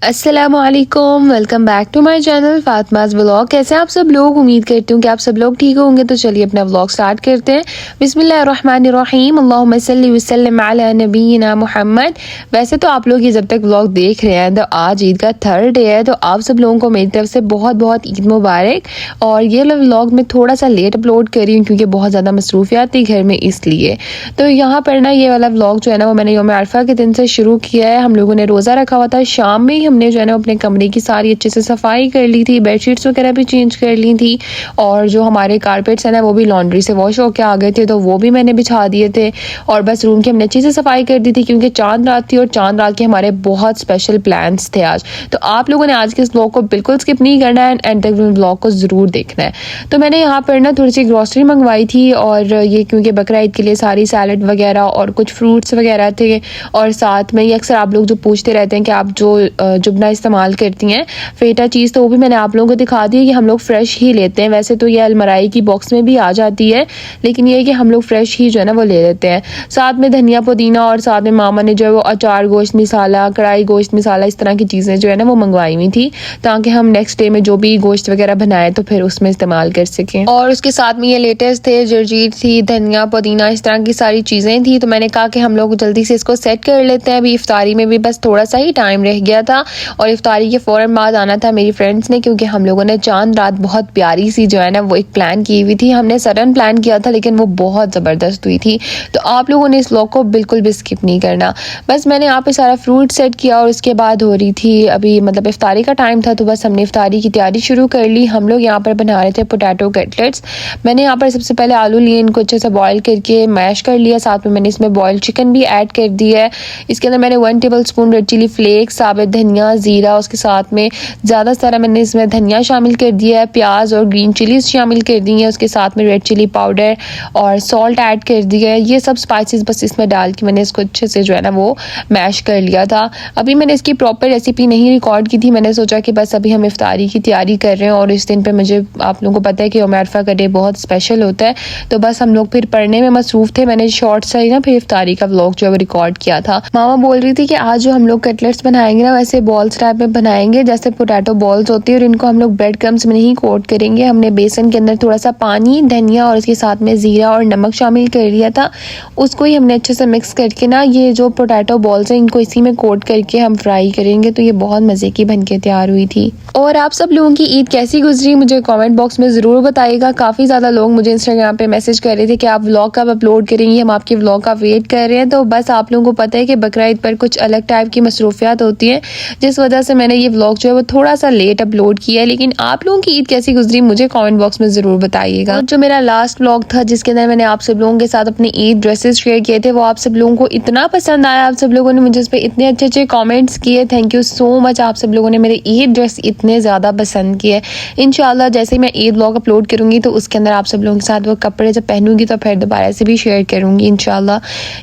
अस्सलामुअलैकुम, welcome back to my channel Fatima's vlog. कैसे आप सब लोग? उम्मीद करती हूँ कि आप सब लोग ठीक होंगे। तो चलिए अपना व्लॉग स्टार्ट करते हैं। बिस्मिल्लाहिर्रहमानिर्रहीम, अल्लाहुम्मा सल्ली वसल्लिम अला नबीना मुहम्मद। वैसे तो आप लोग ये जब तक व्लॉग देख रहे हैं तो आज ईद का थर्ड डे है, तो आप सब लोगों को मेरी तरफ से बहुत बहुत ईद मुबारक। और ये व्लॉग मैं थोड़ा सा लेट अपलोड कर रही हूँ क्योंकि बहुत ज़्यादा मसरूफियात थी घर में, इसलिए। तो यहाँ पर ना ये वाला व्लॉग जो है ना वो मैंने यौम अरफा के दिन से शुरू किया है। हम लोगों ने रोज़ा रखा हुआ था। शाम में ही हमने जो है ना अपने कमरे की सारी अच्छे से सफाई कर ली थी, बेडशीट्स वगैरह भी चेंज कर ली थी, और जो हमारे कारपेट्स हैं ना वो भी लॉन्ड्री से वॉश होकर आ गए थे, तो वो भी मैंने बिछा दिए थे। और बस रूम की हमने अच्छे से सफाई कर दी थी क्योंकि चांद रात थी और चांद रात के हमारे बहुत स्पेशल प्लान्स थे आज। तो आप लोगों ने आज के इस ब्लॉग को बिल्कुल स्किप नहीं करना है, एंड तक ब्लॉग को ज़रूर देखना है। तो मैंने यहाँ पर ना थोड़ी सी ग्रॉसरी मंगवाई थी, और ये क्योंकि बकरा ईद के लिए सारी सैलड वगैरह और कुछ फ्रूट्स वगैरह थे, और साथ में ये अक्सर आप लोग जो पूछते रहते हैं कि आप जो जुबना इस्तेमाल करती हैं फेटा चीज़, तो वो भी मैंने आप लोगों को दिखा दी है कि हम लोग फ्रेश ही लेते हैं। वैसे तो ये अलमराई की बॉक्स में भी आ जाती है, लेकिन ये है कि हम लोग फ्रेश ही जो है ना वो ले लेते हैं। साथ में धनिया पुदीना, और साथ में मामा ने जो है वो अचार गोश्त मसाला, कढ़ाई गोश्त मसाला, इस तरह की चीज़ें जो है ना वो मंगवाई हुई थी, ताकि हम नेक्स्ट डे में जो भी गोश्त वगैरह बनाए तो फिर उसमें इस्तेमाल कर सकें। और उसके साथ में ये लेटेस्ट थे, जर्जीर थी, धनिया पुदीना, इस तरह की सारी चीज़ें थी। तो मैंने कहा कि हम लोग जल्दी से इसको सेट कर लेते हैं। अभी इफ्तारी में भी बस थोड़ा सा ही टाइम रह गया था, और इफ्तारी के फ़ौरन बाद आना था मेरी फ्रेंड्स ने, क्योंकि हम लोगों ने चांद रात बहुत प्यारी सी जो है ना वो एक प्लान की हुई थी। हमने सडन प्लान किया था लेकिन वो बहुत ज़बरदस्त हुई थी। तो आप लोगों ने इस व्लॉग को बिल्कुल भी स्किप नहीं करना। बस मैंने यहाँ पे सारा फ्रूट सेट किया, और उसके बाद हो रही थी अभी मतलब इफ्तारी का टाइम था, तो बस हमने इफ्तारी की तैयारी शुरू कर ली। हम लोग यहाँ पर बना रहे थे पोटैटो कटलेट्स। मैंने यहाँ पर सबसे पहले आलू लिए, इनको अच्छे से बॉयल करके मैश कर लिया। साथ में मैंने इसमें बॉयल चिकन भी ऐड कर दिया है। इसके अंदर मैंने 1 table spoon red chilli flakes, साबित धनिया, ज़ीरा, उसके साथ में ज़्यादा सारा मैंने इसमें धनिया शामिल कर दिया है, प्याज और ग्रीन चिलीज शामिल कर दी है, उसके साथ में रेड चिली पाउडर और सॉल्ट ऐड कर दिया है। ये सब स्पाइसेस बस इसमें डाल के मैंने इसको अच्छे से जो है ना वो मैश कर लिया था। अभी मैंने इसकी प्रॉपर रेसिपी नहीं रिकॉर्ड की थी, मैंने सोचा कि बस अभी हम इफ्तारी की तैयारी कर रहे हैं, और इस दिन पे मुझे आप लोगों को पता है कि यौम अरफा का डे बहुत स्पेशल होता है। तो बस हम लोग फिर पढ़ने में मसरूफ़ थे। मैंने शॉर्ट से ही ना फिर इफ्तारी का व्लॉग जो है रिकॉर्ड किया था। मामा बोल रही थी कि आज जो हम लोग कटलेट्स बनाएंगे ना वैसे बॉल्स टाइप में बनाएंगे, जैसे पोटैटो बॉल्स होती है, और इनको हम लोग ब्रेड क्रम्स में नहीं कोट करेंगे। हमने बेसन के अंदर थोड़ा सा पानी, धनिया और उसके साथ में ज़ीरा और नमक शामिल कर लिया था। उसको ही हमने अच्छे से मिक्स करके ना ये जो पोटैटो बॉल्स हैं इनको इसी में कोट करके हम फ्राई करेंगे। तो ये बहुत मज़े की बन के तैयार हुई थी। और आप सब लोगों की ईद कैसी गुजरी मुझे कमेंट बॉक्स में ज़रूर बताइएगा। काफ़ी ज़्यादा लोग मुझे इंस्टाग्राम पे मैसेज कर रहे थे कि आप व्लॉग कब अपलोड करेंगी, हम आपके व्लॉग का वेट कर रहे हैं। तो बस आप लोगों को पता है कि बकरा ईद पर कुछ अलग टाइप की मसरूफियात होती हैं, जिस वजह से मैंने ये व्लॉग जो है वो थोड़ा सा लेट अपलोड किया है। लेकिन आप लोगों की ईद कैसी गुजरी मुझे कमेंट बॉक्स में ज़रूर बताइएगा। जो मेरा लास्ट व्लॉग था जिसके अंदर मैंने आप सब लोगों के साथ अपनी ईद ड्रेसेस शेयर किए थे, वो आप सब लोगों को इतना पसंद आया। आप सब लोगों ने मुझे उस पर इतने अच्छे अच्छे कमेंट्स किए। Thank you so much. आप सब लोगों ने मेरे ईद ड्रेस इतने ज़्यादा पसंद किए। इंशाल्लाह जैसे ही मैं ईद व्लॉग अपलोड करूँगी तो उसके अंदर आप सब लोगों के साथ वो कपड़े जब पहनूंगी तो फिर दोबारा से भी शेयर करूँगी इंशाल्लाह।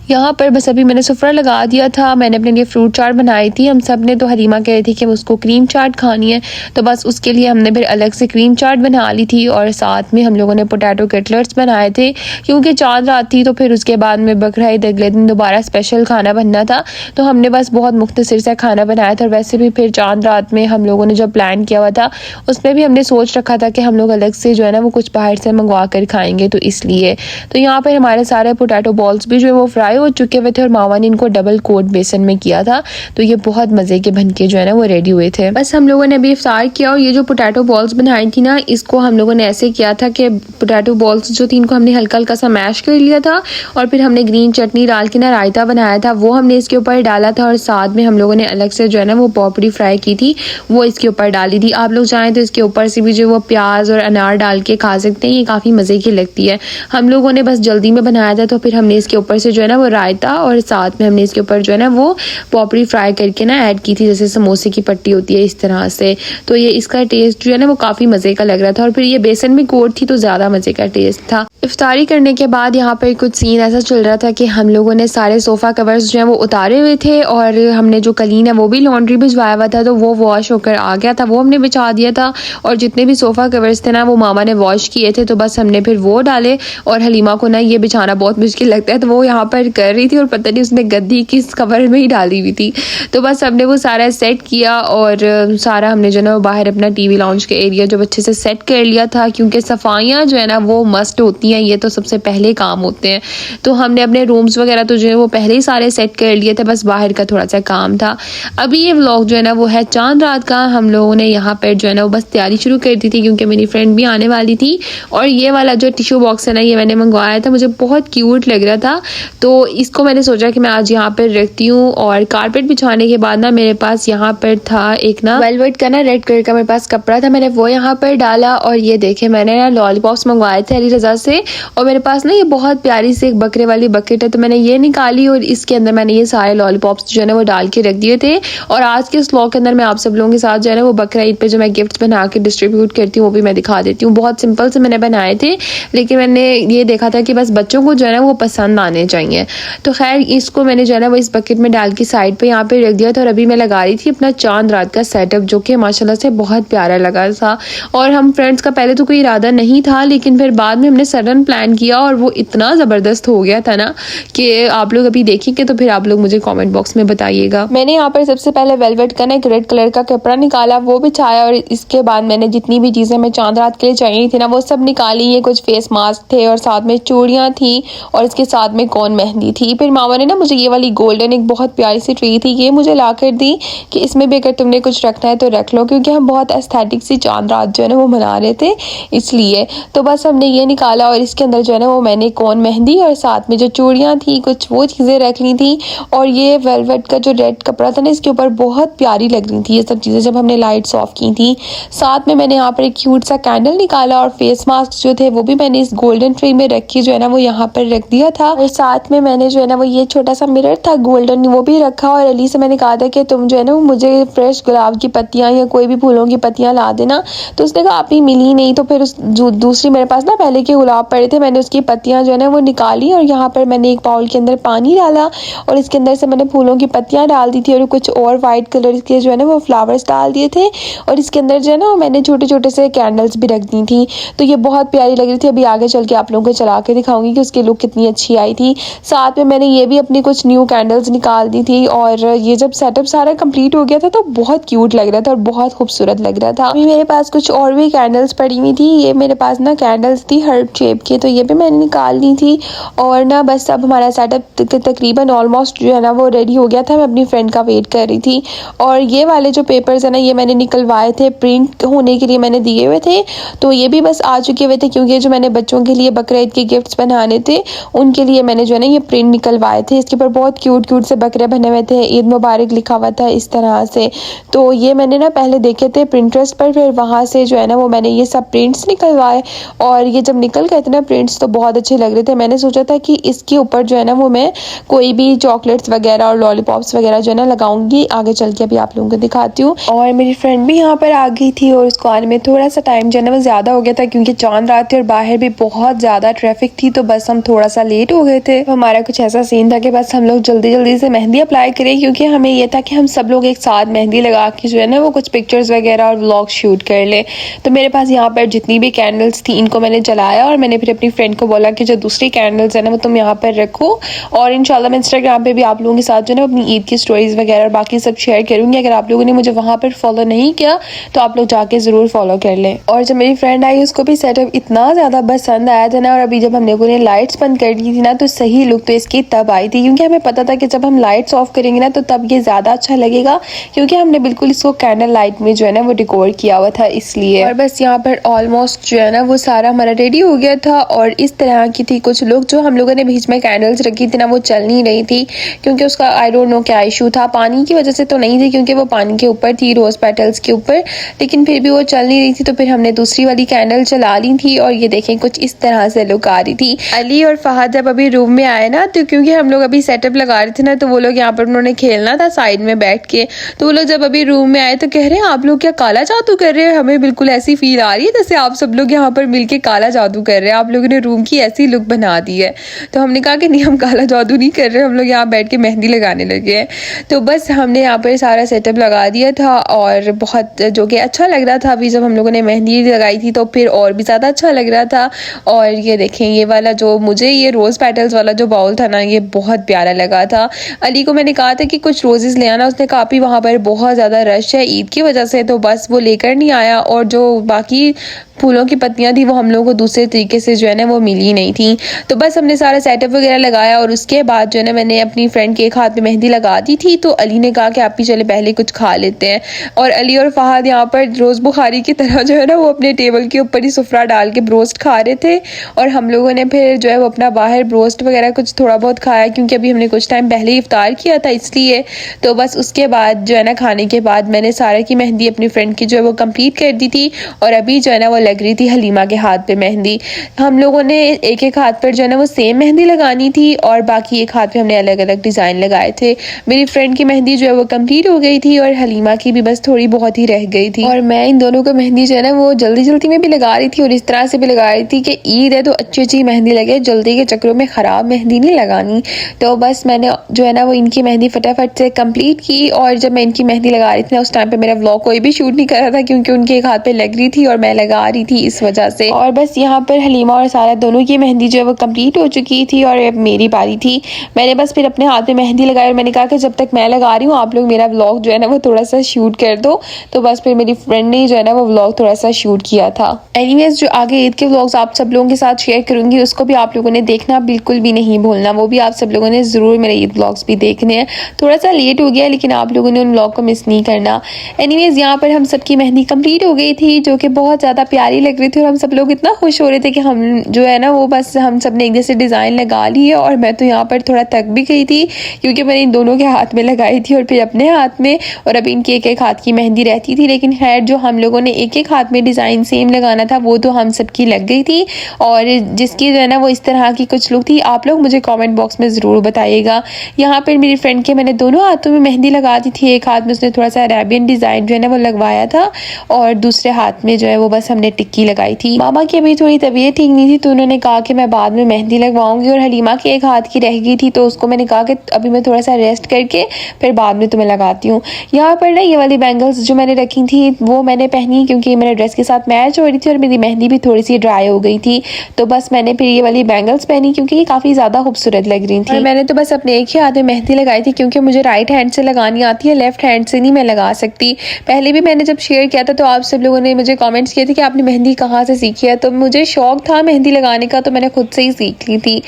यहाँ पर बस अभी मैंने सुफरा लगा दिया था। मैंने अपने लिए फ्रूट चाट बनाई थी। हम सब ने तो हरीमा कह रही थी कि उसको क्रीम चाट खानी है, तो बस उसके लिए हमने फिर अलग से क्रीम चाट बना ली थी, और साथ में हम लोगों ने पोटैटो कटलेट्स बनाए थे क्योंकि चांद रात थी। तो फिर उसके बाद में बकरा ईद अगले दिन दोबारा स्पेशल खाना बनना था, तो हमने बस बहुत मुख्तसर सा खाना बनाया था। और वैसे भी फिर चांद रात में हम लोगों ने जो प्लान किया हुआ था उसमें भी हमने सोच रखा था कि हम लोग अलग से जो है ना वो कुछ बाहर से मंगवा कर खाएंगे, तो इसलिए। तो यहाँ पर हमारे सारे पोटैटो बॉल्स भी जो है वो फ्राई हो चुके हुए थे, और मामा ने इनको डबल कोट बेसन में किया था, तो ये बहुत मज़े के बन के जो है ना वो रेडी हुए थे। बस हम लोगों ने अभी इफ्तार किया, और ये जो पोटैटो बॉल्स बनाई थी ना इसको हम लोगों ने ऐसे किया था कि पोटैटो बॉल्स जो थी इनको हमने हल्का हल्का सा मैश कर लिया था, और फिर हमने ग्रीन चटनी डाल के ना रायता बनाया था, वो हमने इसके ऊपर डाला था, और साथ में हम लोगों ने अलग से जो है ना वो पॉपड़ी फ्राई की थी वो इसके ऊपर डाली थी। आप लोग चाहें तो इसके ऊपर से भी जो वो प्याज और अनार डाल के खा सकते हैं, ये काफ़ी मज़े की लगती है। हम लोगों ने बस जल्दी में बनाया था, तो फिर हमने इसके ऊपर से जो है ना वो रायता, और साथ में हमने इसके ऊपर जो है ना वो पॉपड़ी फ्राई करके ना ऐड की थी, जैसे समोसे की पट्टी होती है इस तरह से। तो ये इसका टेस्ट जो है ना वो काफ़ी मज़े का लग रहा था, और फिर ये बेसन में कोट थी तो ज़्यादा मज़े का टेस्ट था। इफ्तारी करने के बाद यहाँ पर कुछ सीन ऐसा चल रहा था कि हम लोगों ने सारे सोफ़ा कवर्स जो हैं वो उतारे हुए थे, और हमने जो कलीन है वो भी लॉन्ड्री भिजवाया हुआ था, तो वो वॉश होकर आ गया था, वो हमने बिछा दिया था। और जितने भी सोफ़ा कवर्स थे ना वो मामा ने वॉश किए थे, तो बस हमने फिर वो डाले। और हलीमा को ना ये बिछाना बहुत मुश्किल लगता है, तो वो यहाँ पर कर रही थी, और पता नहीं उसने गद्दी किस कवर में ही डाली हुई थी। तो बस हमने वो सारा सेट किया और सारा हमने जो है ना बाहर अपना टीवी लाउंज के एरिया जो अच्छे से सेट कर लिया था, क्योंकि सफाइयाँ जो है ना वो मस्ट होती हैं, ये तो सबसे पहले काम होते हैं। तो हमने अपने रूम्स वगैरह तो जो है वो पहले ही सारे सेट कर लिए थे, बस बाहर का थोड़ा सा काम था। अभी ये व्लॉग जो है ना वो है चांद रात का। हम लोगों ने यहाँ पर जो है ना वो बस तैयारी शुरू कर दी थी क्योंकि मेरी फ्रेंड भी आने वाली थी। और ये वाला जो टिश्यू बॉक्स है ना ये मैंने मंगवाया था, मुझे बहुत क्यूट लग रहा था, तो इसको मैंने सोचा कि मैं आज यहाँ पर रखती हूँ। और कारपेट बिछाने के बाद ना मेरे पास यहाँ पर था एक ना वेलवेट का ना रेड कलर का मेरे पास कपड़ा था, मैंने वो यहाँ पर डाला। और ये देखे मैंने ना लॉलीपॉप्स मंगवाए थे अली रजा से, और मेरे पास ना ये बहुत प्यारी सी एक बकरे वाली बकेट है, तो मैंने ये निकाली और इसके अंदर मैंने ये सारे लॉलीपॉप्स जो है ना वो डाल के रख दिए थे। और आज के इस व्लॉग के अंदर मैं आप सब लोगों के साथ जो है ना वो बकरा ईद पे जो मैं गिफ्ट बना के डिस्ट्रीब्यूट करती हूँ वो भी मैं दिखा देती हूँ। बहुत सिंपल से मैंने बनाए थे, लेकिन मैंने ये देखा था कि बस बच्चों को जो है ना वो पसंद आने चाहिए। तो खैर इसको मैंने जो है ना वो इस बकेट में डाल के साइड पे यहाँ पे रख दिया था। और अभी मैं लगा रही थी अपना चांद रात का सेटअप, जो कि माशाल्लाह से बहुत प्यारा लगा था। और हम फ्रेंड्स का पहले तो कोई इरादा नहीं था, लेकिन फिर बाद में हमने सडन प्लान किया और वो इतना ज़बरदस्त हो गया था ना कि आप लोग अभी देखेंगे तो फिर आप लोग मुझे कॉमेंट बॉक्स में बताइएगा। मैंने यहाँ पर सबसे पहले वेलवेट का ना एक रेड कलर का कपड़ा निकाला, वो बिछाया। और इसके बाद मैंने जितनी भी चीज़ें मैं चांद रात के लिए चाहिए थी ना वो सब निकाली। ये कुछ फेस मास्क थे और साथ में चूड़ियाँ थी और इसके साथ में कौन मेहंदी थी। फिर मामा ने ना मुझे ये वाली गोल्डन एक बहुत प्यारी सी ट्री थी, ये मुझे ला कर दी कि इसमें भी अगर तुमने कुछ रखना है तो रख लो, क्योंकि हम बहुत एस्थेटिक सी चांद रात जो है ना वो मना रहे थे इसलिए। तो बस हमने ये निकाला और इसके अंदर जो है ना वो मैंने कौन मेहंदी और साथ में जो चूड़ियाँ थी कुछ वो चीज़ें रख ली थी। और ये वेलवेट का जो रेड कपड़ा था ना इसके ऊपर बहुत प्यारी लग रही थी ये सब चीज़ें जब हमने लाइट्स ऑफ की थी। साथ में मैंने यहाँ पर एक क्यूट सा कैंडल निकाला और फेस मास्क जो थे वो भी मैंने इस गोल्डन ट्रे में रख के जो है ना वो यहाँ पर रख दिया था। और साथ में मैंने जो है ना वो ये छोटा सा मिरर था गोल्डन, वो भी रखा। और अली से मैंने कहा था कि तुम जो है ना मुझे फ्रेश गुलाब की पत्तियाँ या कोई भी फूलों की पत्तियाँ ला देना, तो उसने कहा आप ही मिली नहीं। तो फिर उस दूसरी मेरे पास ना पहले के गुलाब पड़े थे, मैंने उसकी पत्तियाँ जो है ना वो निकाली और यहाँ पर मैंने एक बाउल के अंदर पानी डाला और इसके अंदर से मैंने फूलों की पत्तियाँ डाल दी थी और कुछ और वाइट कलर के जो है ना वो फ्लावर्स डाल दिए थे। और इसके अंदर जो है ना मैंने छोटे छोटे से कैंडल्स भी रख दी थी, तो ये बहुत प्यारी लग रही थी। अभी आगे चल के आप लोगों को चला के दिखाऊंगी कि उसकी लुक कितनी अच्छी आई थी। साथ में मैंने ये भी अपनी कुछ न्यू कैंडल्स निकाल दी थी। और ये जब सेटअप सारा कंप्लीट हो गया था तो बहुत क्यूट लग रहा था और बहुत खूबसूरत लग रहा था। अभी मेरे पास कुछ और भी कैंडल्स पड़ी हुई थी, ये मेरे पास ना कैंडल्स थी हर्ट शेप की, तो ये भी मैंने निकाल ली थी। और ना बस अब हमारा सेटअप तकरीबन ऑलमोस्ट जो है ना वो रेडी हो गया था। मैं अपनी फ्रेंड का वेट कर रही थी। और ये वाले जो पेपर्स है ना ये मैंने निकलवाए थे, प्रिंट होने के लिए मैंने दिए हुए थे, तो ये भी बस आ चुके हुए थे, क्योंकि जो मैंने बच्चों के लिए बकरा ईद के गिफ्ट्स बनाने थे उनके लिए मैंने जो है ना ये प्रिंट निकलवाए थे। इसके ऊपर बहुत क्यूट क्यूट से बकरे बने हुए थे, ईद मुबारक लिखा हुआ था इस तरह से। तो ये मैंने ना पहले देखे थे प्रिंटरेस्ट पर, फिर वहाँ से जो है ना वो मैंने ये सब प्रिंट्स निकलवाए। और ये जब निकल गए थे ना प्रिंट्स तो बहुत अच्छे लग रहे थे। मैंने सोचा था कि इसके ऊपर जो है ना वो मैं कोई भी चॉकलेट्स वगैरह और लॉलीपॉप्स वगैरह जो है ना लगाऊंगी। आगे चल के अभी आप लोगों को दिखाती हूँ। और मेरी फ्रेंड भी यहाँ पर आ गई थी और उसको आने में थोड़ा सा टाइम जो है ना वो ज़्यादा हो गया था, क्योंकि चांद रात थी और बाहर भी बहुत ज़्यादा ट्रैफिक थी, तो बस हम थोड़ा सा लेट हो गए थे। हमारा कुछ ऐसा सीन था कि बस हम लोग जल्दी जल्दी से मेहंदी अप्लाई करें, क्योंकि हमें ये था कि हम सब लोग एक साथ मेहंदी लगा के जो है ना वो कुछ पिक्चर्स वगैरह और व्लॉग शूट कर ले। तो मेरे पास यहाँ पर जितनी भी कैंडल्स थी इनको मैंने जलाया और मैंने फिर अपनी फ्रेंड को बोला कि जो दूसरी कैंडल्स है ना वो तुम यहाँ पर रखो। और इंशाल्लाह मैं इंस्टाग्राम पे भी आप लोगों के साथ जो है ना अपनी ईद की स्टोरीज वगैरह और बाकी सब शेयर करूंगी। अगर आप लोगों ने मुझे वहाँ पर फॉलो नहीं किया तो आप लोग जाके ज़रूर फॉलो कर लें। और जब मेरी फ्रेंड आई उसको भी सेटअप इतना ज़्यादा पसंद आया था ना, और अभी जब हमने पूरी लाइट्स बंद कर दी थी ना तो सही लुक तो इसकी तब आई थी, क्योंकि हमें पता था कि जब हम लाइट्स ऑफ करेंगे ना तो तब ये ज़्यादा अच्छा लगेगा, क्योंकि हमने बिल्कुल इसको कैंडल लाइट में जो है ना वो डेकोर किया हुआ था इसलिए। और बस यहाँ पर ऑलमोस्ट जो है ना वो सारा हमारा रेडी हो गया था। और इस तरह की थी कुछ लोग जो हम लोगों ने बीच में कैंडल्स रखी थी ना वो चल नहीं रही थी, क्योंकि उसका आई डोंट नो क्या इशू था, पानी की वजह से तो नहीं थी क्योंकि वो पानी के ऊपर थी रोज पेटल्स के ऊपर, लेकिन फिर भी वो चल नहीं रही थी। तो फिर हमने दूसरी वाली कैंडल चला ली थी और ये देखें कुछ इस तरह से लुक आ रही थी। अली और फहद जब अभी रूम में आए ना तो क्योंकि हम लोग अभी सेटअप लगा रहे थे ना तो वो लोग यहाँ पर उन्होंने खेलना था साइड में बैठ के, तो वो लोग जब अभी रूम में आए तो कह रहे हैं आप लोग क्या काला जादू कर रहे हैं, हमें बिल्कुल ऐसी फील आ रही है जैसे आप सब लोग यहाँ पर मिलके काला जादू कर रहे हैं, आप लोगों ने रूम की ऐसी लुक बना दी है। तो हमने कहा कि नहीं हम काला जादू नहीं कर रहे, हम लोग यहाँ बैठ के मेहंदी लगाने लगे हैं। तो बस हमने यहाँ पर सारा सेटअप लगा दिया था और बहुत जो कि अच्छा लग रहा था। अभी जब हम लोगों ने मेहंदी लगाई थी तो फिर और भी ज़्यादा अच्छा लग रहा था। और ये देखें ये वाला जो मुझे ये रोज़ पेटल्स वाला जो बाउल था ना ये बहुत प्यारा लगा था। अली को मैंने कहा था कि कुछ रोजेस ले आना, उसने काफ़ी वहाँ पर बहुत ज़्यादा रश है ईद की वजह से, तो बस वो लेकर नहीं आया। और जो बाकी फूलों की पत्तियां थी वो हम लोगों को दूसरे तरीके से जो है ना वो मिली नहीं थी। तो बस हमने सारा सेटअप वगैरह लगाया और उसके बाद जो है ना मैंने अपनी फ्रेंड के एक हाथ में मेहंदी लगा दी थी। तो अली ने कहा कि आप भी चले पहले कुछ खा लेते हैं, और अली और फहद यहाँ पर रोज़ बुखारी की तरह जो है ना वो अपने टेबल के ऊपर ही सुफरा डाल के ब्रोस्ट खा रहे थे। और हम लोगों ने फिर जो है वो अपना बाहर ब्रोस्ट वगैरह कुछ थोड़ा बहुत खाया, क्योंकि अभी हमने कुछ टाइम पहले ही इफ्तार किया था इसलिए। तो बस उसके बाद जो है ना खाने के बाद मैंने सारा की मेहंदी अपनी फ्रेंड की जो है वो कंप्लीट कर दी थी। और अभी जो है ना वो लग रही थी हलीमा के हाथ पे मेहंदी। हम लोगों ने एक एक हाथ पर जो है ना वो सेम मेहंदी लगानी थी, और बाकी एक हाथ पे हमने अलग अलग डिज़ाइन लगाए थे। मेरी फ्रेंड की मेहंदी जो है वो कंप्लीट हो गई थी और हलीमा की भी बस थोड़ी बहुत ही रह गई थी। और मैं इन दोनों को मेहंदी जो है ना वो जल्दी जल्दी में भी लगा रही थी और इस तरह से भी लगा रही थी कि ईद है तो अच्छी अच्छी मेहंदी लगे, जल्दी के चक्रों में ख़राब मेहंदी नहीं लगानी। तो बस मैंने जो है ना वो इनकी मेहंदी फटाफट से कंप्लीट की। और जब मैं इनकी मेहंदी लगा रही थी ना उस टाइम पे मेरा व्लॉग कोई भी शूट नहीं कर रहा था, क्योंकि उनके एक हाथ पे लग रही थी और मैं लगा रही थी इस वजह से। और बस यहाँ पर हलीमा और सारा दोनों की मेहंदी जो है वो कंप्लीट हो चुकी थी और अब मेरी बारी थी। मैंने बस फिर अपने हाथ में मेहंदी लगाई और मैंने कहा कि जब तक मैं लगा रही हूँ आप लोग मेरा व्लॉग जो है ना वो थोड़ा सा शूट कर दो। तो बस फिर मेरी फ्रेंड ने जो है ना वो व्लॉग थोड़ा सा शूट किया था। एनीवेज जो आगे ईद के व्लॉग्स आप सब लोगों के साथ शेयर करूंगी उसको भी आप लोगों ने देखना बिल्कुल भी नहीं भूलना, वो भी आप सब लोगों ने ज़रूर मेरे ईद व्लॉग्स भी देखने हैं। थोड़ा सा लेट हो गया लेकिन आप लोगों ने उन व्लॉग को मिस नहीं करना। एनीवेज यहाँ पर हम सबकी मेहंदी कंप्लीट हो गई थी जो कि बहुत ज़्यादा प्यारी लग रही थी और हम सब लोग इतना खुश हो रहे थे कि हम जो है ना वो बस हम सब ने एक जैसे डिज़ाइन लगा ली है। और मैं तो यहाँ पर थोड़ा थक भी गई थी क्योंकि मैंने इन दोनों के हाथ में लगाई थी और फिर अपने हाथ में, और अब इनके एक एक हाथ की मेहंदी रहती थी। लेकिन खैर जो हम लोगों ने एक एक हाथ में डिज़ाइन सेम लगाना था वो तो हम सबकी लग गई थी। और जिसकी जो है ना वो इस तरह की कुछ लुक थी आप लोग मुझे कमेंट बॉक्स में ज़रूर बताइएगा। यहाँ पर मेरी फ्रेंड के मैंने दोनों हाथों में मेहंदी लगा दी थी। एक हाथ में उसने थोड़ा सा अरेबियन डिज़ाइन जो है ना वो लगवाया था और दूसरे हाथ में जो है वो बस हमने टिक्की लगाई थी। मामा की अभी थोड़ी तबीयत ठीक नहीं थी तो उन्होंने कहा कि मैं बाद में मेहंदी लगवाऊंगी, और हलीमा के एक हाथ की रह गई थी तो उसको मैंने कहा कि अभी मैं थोड़ा सा रेस्ट करके फिर बाद में तुम्हें लगाती हूँ। यहाँ पर ना ये वाली बैंगल्स जो मैंने रखी थी वो मैंने पहनी क्योंकि मेरे ड्रेस के साथ मैच हो रही थी और मेरी मेहंदी भी थोड़ी सी ड्राई हो गई थी। तो बस मैंने फिर ये वाली बैंगल्स पहनी क्योंकि ये काफ़ी ज़्यादा खूबसूरत लग रही थी। और मैंने तो बस अपने एक ही हाथ में मेहंदी लगाई थी क्योंकि मुझे राइट हैंड से लगानी आती है, लेफ्ट हैंड से नहीं मैं लगा सकती। पहले भी मैंने जब शेयर किया था तो आप सब लोगों ने मुझे कमेंट्स किए थे कि आपने मेहंदी कहाँ से सीखी है, तो मुझे शौक था मेहंदी लगाने का तो मैंने खुद से ही सीख ली थी।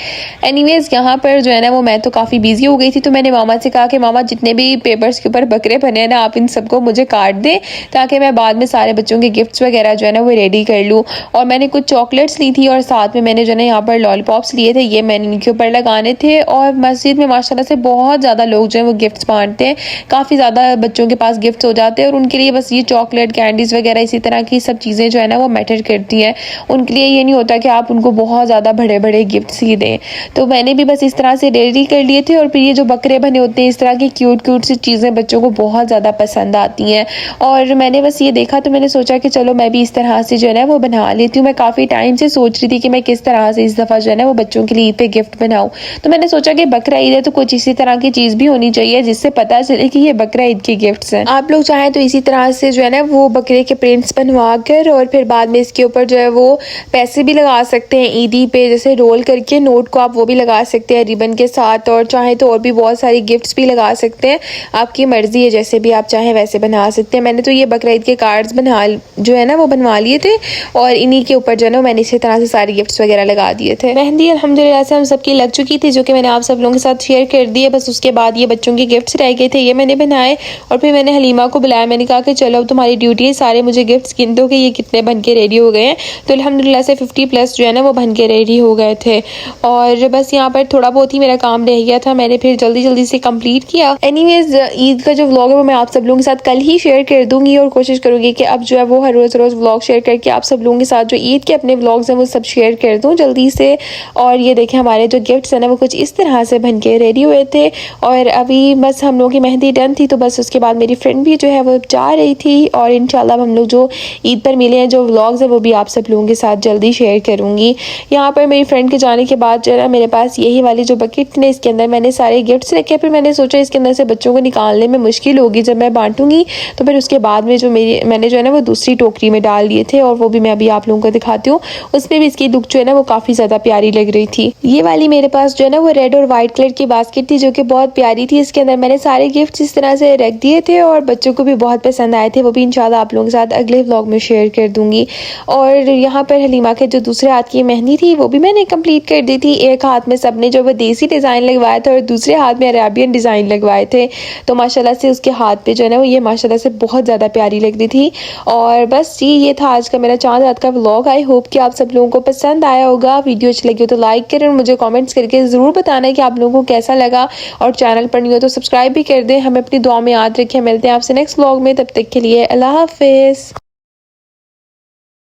एनीवेज यहाँ पर जो है ना वो मैं तो काफ़ी बिजी हो गई थी तो मैंने मामा से कहा कि मामा जितने भी पेपर्स के ऊपर बकरे बने हैं ना आप इन सबको मुझे काट दें ताकि मैं बाद में सारे बच्चों के गिफ्ट्स वगैरह जो है ना वो रेडी कर लूँ। और मैंने कुछ चॉकलेट्स ली थी और साथ में मैंने जो है ना यहाँ पर लॉलीपॉप्स लिए थे, ये मैंने इनके ऊपर लगाने थे। और मस्जिद में माशाल्लाह से बहुत ज़्यादा लोग जो है वो गिफ्ट्स बांटते हैं, काफ़ी ज़्यादा बच्चों के पास गिफ्ट्स हो जाते हैं और उनके लिए बस ये चॉकलेट कैंडीज़ वगैरह इसी तरह की सब चीज़ें जो है ना वो मैटर करती हैं। उनके लिए ये नहीं होता कि आप उनको बहुत ज़्यादा बड़े बड़े गिफ्ट्स ही दें। तो मैंने भी बस इस तरह से रेडी कर लिए थे और फिर ये जो बकरे बने होते हैं इस तरह की क्यूट क्यूट सी चीज़ें बच्चों को बहुत ज़्यादा पसंद आती हैं। और मैंने बस ये देखा तो मैंने सोचा कि चलो मैं भी इस तरह से जो है ना वो बना लेती हूँ। मैं काफ़ी टाइम से सोच रही थी कि मैं किस तरह से इस दफ़ा जो है ना वो बच्चों के लिए ईद पे गिफ्ट बनाऊँ। तो मैंने सोचा कि बकरा ईद है तो कुछ इसी तरह की चीज़ भी होनी चाहिए जिससे पता चले कि ये बकरा ईद के गिफ्ट्स हैं। आप लोग चाहें तो इसी तरह से जो है ना वो बकरे के प्रिंट्स बनवा कर और फिर बाद में इसके ऊपर जो है वो पैसे भी लगा सकते हैं ईदी पे, जैसे रोल करके नोट को आप वो भी लगा सकते हैं रिबन के साथ, और चाहे तो और भी बहुत सारी गिफ्ट्स भी लगा सकते हैं। आपकी मर्जी है, जैसे भी आप चाहें वैसे बना सकते हैं। मैंने तो ये बकरा ईद के कार्ड्स जो है ना वो बनवा लिए थे और इन्हीं के ऊपर जो है ना मैंने इसी तरह से सारे गिफ्ट्स वगैरह लगा दिए थे। मेहंदी अल्हम्दुलिल्लाह से हम सबकी लग चुकी थी जो कि मैंने आप सब लोगों के साथ शेयर कर दी है। बस उसके बाद ये बच्चों के गिफ्ट्स रह गए थे, ये मैंने बनाए और फिर मैंने हलीमा को बुलाया। मैंने कहा कि चलो अब तुम्हारी ड्यूटी है, सारे मुझे गिफ्ट्स गिन दो कि ये कितने बन के रेडी हो गए हैं। तो अल्हम्दुलिल्लाह से 50+ जो है ना वो बन के रेडी हो गए थे। और बस यहाँ पर थोड़ा बहुत ही मेरा काम रह गया था, मैंने फिर जल्दी जल्दी से कंप्लीट किया। एनीवेज ईद का जो व्लॉग है वो मैं आप सब लोगों के साथ कल ही शेयर कर दूंगी और कोशिश करूंगी कि अब जो है वो हर रोज़ व्लॉग शेयर करके आप सब लोगों के साथ जो ईद के अपने व्लॉग्स हैं वो सब शेयर कर दूँ जल्दी से। और ये देखें हमारे जो गिफ्ट्स हैं ना वो कुछ इस तरह से बन के रेडी हुए थे। और अभी बस हम लोगों की मेहंदी डन थी तो बस उसके बाद मेरी फ्रेंड भी जो है वो जा रही थी और इंशाल्लाह हम लोग जो ईद पर मिले हैं जो व्लॉग्स है वो भी आप सब लोगों के साथ जल्दी शेयर करूँगी। यहाँ पर मेरी फ्रेंड के जाने के बाद जो है ना मेरे पास यही वाली जो बकेट ने इसके अंदर मैंने सारे गिफ्ट्स रखे। फिर मैंने सोचा इसके अंदर से बच्चों को निकालने में मुश्किल होगी जब मैं बांटूंगी, तो फिर उसके बाद में जो मैंने जो है ना वो दूसरी टोकरी में डाल दिए थे और वो भी मैं अभी आप लोगों को दिखाती हूँ। उसमें भी इसकी लुक जो है ना वो काफ़ी ज़्यादा प्यारी लग रही थी। ये वाली मेरे पास जो है ना वो रेड और वाइट कलर की बास्केट थी जो कि बहुत प्यारी थी। इसके अंदर मैंने सारे गिफ्ट इस तरह से रख दिए थे और बच्चों को भी बहुत पसंद आए थे। वो भी इंशाल्लाह आप लोगों के साथ अगले व्लॉग में शेयर कर दूंगी। और यहाँ पर हलीमा के जो दूसरे हाथ की मेहंदी थी वो भी मैंने कंप्लीट कर दी थी। एक हाथ में सबने जो वो देसी डिज़ाइन लगवाया था और दूसरे हाथ में अरेबियन डिज़ाइन लगवाए थे, तो माशाल्लाह से उसके हाथ पे जो है ना वो ये माशाल्लाह से बहुत ज़्यादा प्यारी लग रही थी। और बस जी ये था आज का मेरा चांद रात का व्लॉग। आई होप कि आप सब लोगों को पसंद आया होगा। वीडियो अच्छी लगी हो तो लाइक करें और मुझे कमेंट्स करके ज़रूर बताना है कि आप लोगों को कैसा लगा। और चैनल पर नहीं हो तो सब्सक्राइब भी कर दें। हमें अपनी दुआ में याद रखें। मिलते हैं आपसे नेक्स्ट व्लॉग में, तब तक के लिए अल्लाह हाफिज़।